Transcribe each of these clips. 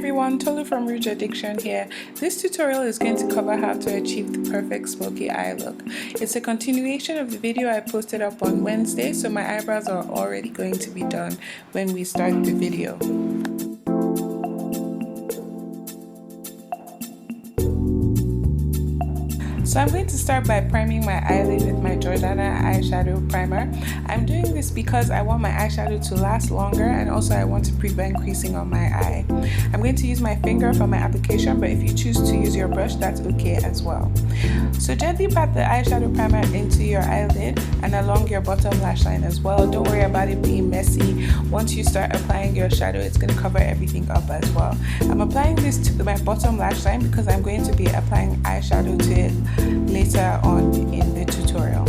everyone, Tolu from Rouge Addiction here. This tutorial is going to cover how to achieve the perfect smoky eye look. It's a continuation of the video I posted up on Wednesday, so my eyebrows are already going to be done when we start the video. So I'm going to start by priming my eyelid with my Jordana eyeshadow primer. I'm doing this because I want my eyeshadow to last longer, and also I want to prevent creasing on my eye. I'm going to use my finger for my application, but if you choose to use your brush, that's okay as well. So gently pat the eyeshadow primer into your eyelid and along your bottom lash line as well. Don't worry about it being messy. Once you start applying your shadow, it's going to cover everything up as well. I'm applying this to my bottom lash line because I'm going to be applying eyeshadow to it later on in the tutorial.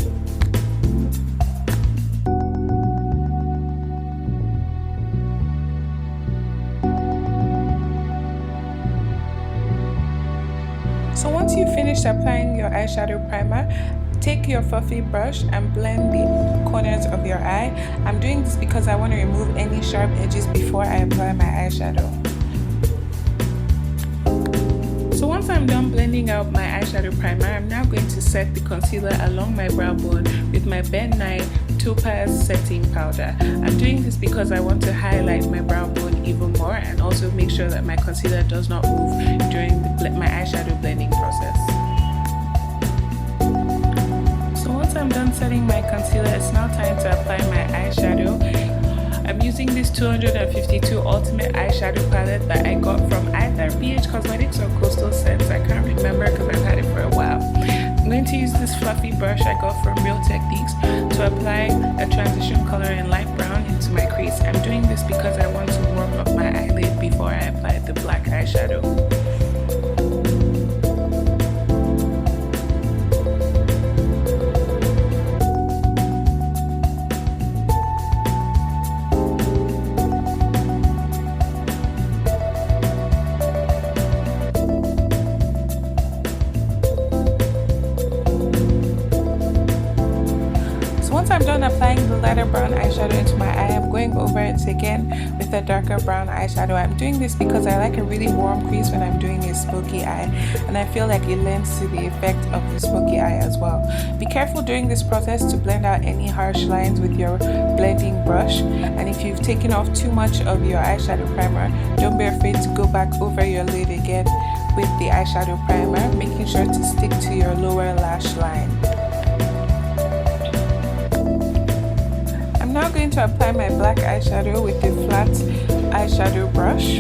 So once you've finished applying your eyeshadow primer, take your fluffy brush and blend the corners of your eye. I'm doing this because I want to remove any sharp edges before I apply my eyeshadow. So once I'm done blending out my eyeshadow primer, I'm now going to set the concealer along my brow bone with my Ben Nye Topaz setting powder. I'm doing this because I want to highlight my brow bone even more and also make sure that my concealer does not move during my eyeshadow blending process. So once I'm done setting my concealer, it's now time to apply my eyeshadow. I'm using this 252 Ultimate Eyeshadow Palette that I got from either BH Cosmetics or Coastal Scents. I can't remember because I've had it for a while. I'm going to use this fluffy brush I got from Real Techniques to apply a transition color in light brown into my crease. I'm doing this because I want to warm up my eyelid before I apply the black eyeshadow. Once I'm done applying the lighter brown eyeshadow into my eye, I'm going over it again with a darker brown eyeshadow. I'm doing this because I like a really warm crease when I'm doing a smoky eye, and I feel like it lends to the effect of the smoky eye as well. Be careful during this process to blend out any harsh lines with your blending brush, and if you've taken off too much of your eyeshadow primer, don't be afraid to go back over your lid again with the eyeshadow primer, making sure to stick to your lower lash line. I'm now going to apply my black eyeshadow with the flat eyeshadow brush.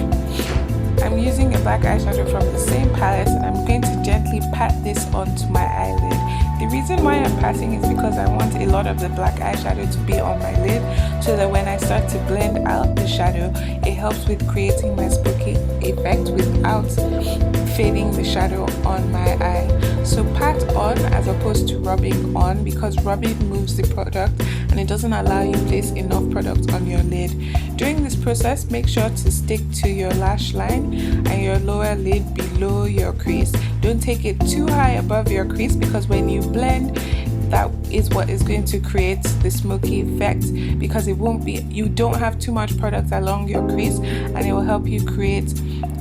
I'm using a black eyeshadow from the same palette, and I'm going to gently pat this onto my eyelid. The reason why I'm patting is because I want a lot of the black eyeshadow to be on my lid, so that when I start to blend out the shadow, it helps with creating my smoky effect without fading the shadow on my eye. So pat on as opposed to rubbing on, because rubbing moves the product and it doesn't allow you to place enough product on your lid. During this process, make sure to stick to your lash line and your lower lid below your crease. Don't take it too high above your crease, because when you blend, that is what is going to create the smoky effect, because you don't have too much product along your crease, and it will help you create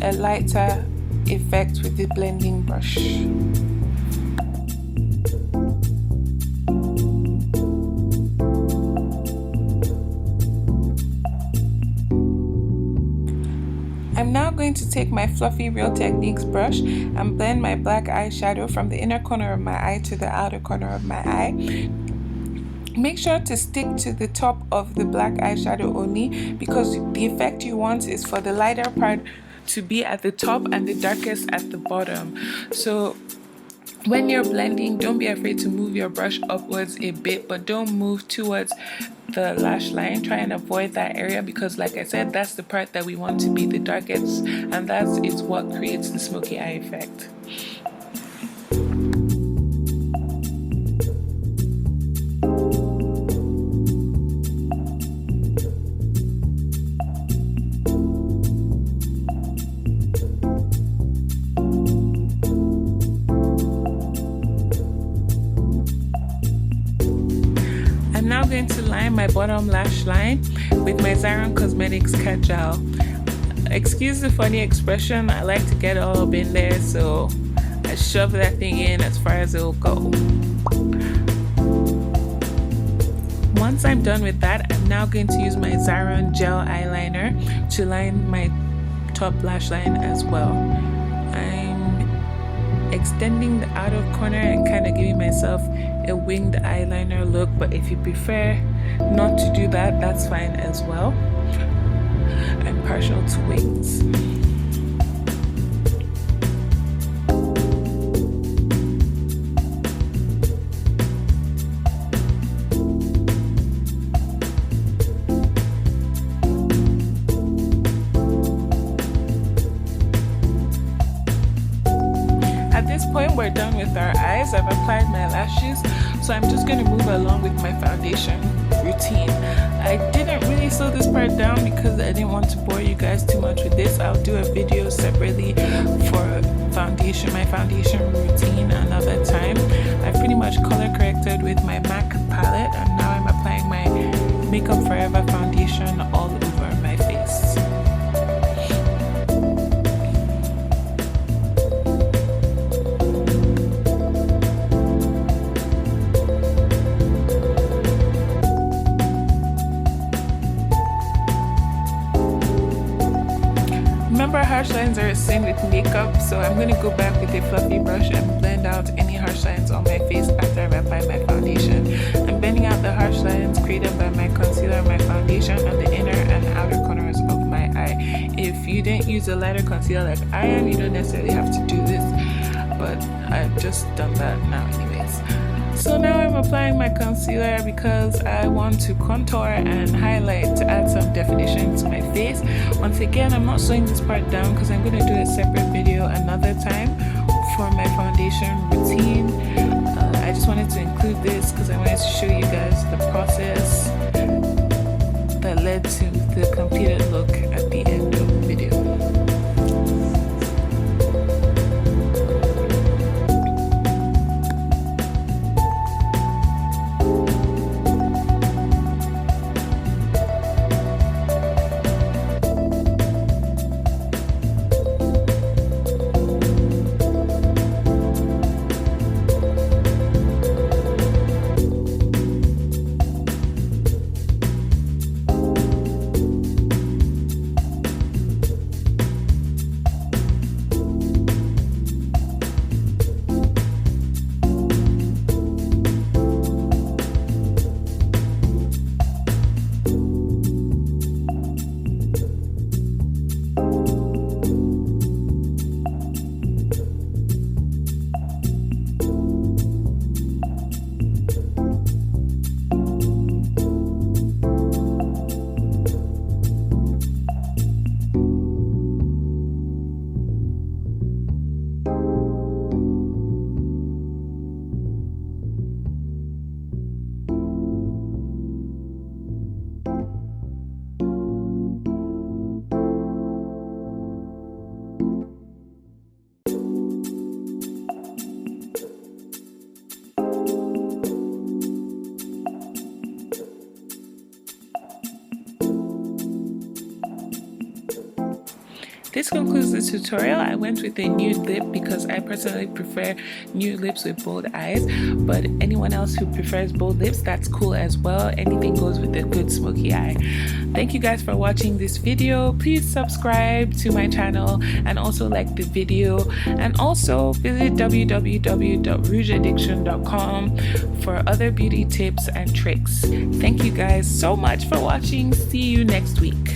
a lighter effect with the blending brush. I'm now going to take my fluffy Real Techniques brush and blend my black eyeshadow from the inner corner of my eye to the outer corner of my eye. Make sure to stick to the top of the black eyeshadow only, because the effect you want is for the lighter part to be at the top and the darkest at the bottom. So when you're blending, don't be afraid to move your brush upwards a bit, but don't move towards the lash line. Try and avoid that area, because like I said, that's the part that we want to be the darkest, and that is what creates the smoky eye effect. I'm now going to line my bottom lash line with my Cosmetics Cat Gel. Excuse the funny expression, I like to get all up in there, so I shove that thing in as far as it will go. Once I'm done with that, I'm now going to use my Zaron gel eyeliner to line my top lash line as well. I'm extending the outer corner and kind of giving myself a winged eyeliner look, but if you prefer not to do that, that's fine as well. I'm partial to wings. At this point, we're done with our eyes. I've applied my lashes, so I'm just going to move along with my foundation routine. I didn't really slow this part down because I didn't want to bore you guys too much with this. I'll do a video separately for my foundation routine another time. I pretty much color corrected with my MAC palette, and now I'm applying my Makeup Forever foundation all over my face. Remember, harsh lines are a sin with makeup, so I'm going to go back with a fluffy brush and blend out any harsh lines on my face after I've applied my foundation. I'm blending out the harsh lines created by my concealer and my foundation on the inner and outer corners of my eye. If you didn't use a lighter concealer like I am, you don't necessarily have to do this, but I've just done that now anyways. So now I'm applying my concealer because I want to contour and highlight to add some definition to my face. Once again, I'm not slowing this part down because I'm going to do a separate video another time for my foundation routine. I just wanted to include this because I wanted to show you guys the process that led to the completed look at the end of the video. This concludes the tutorial. I went with a nude lip because I personally prefer nude lips with bold eyes, but anyone else who prefers bold lips, that's cool as well. Anything goes with a good smoky eye. Thank you guys for watching this video. Please subscribe to my channel and also like the video, and also visit www.rougeaddiction.com for other beauty tips and tricks. Thank you guys so much for watching. See you next week.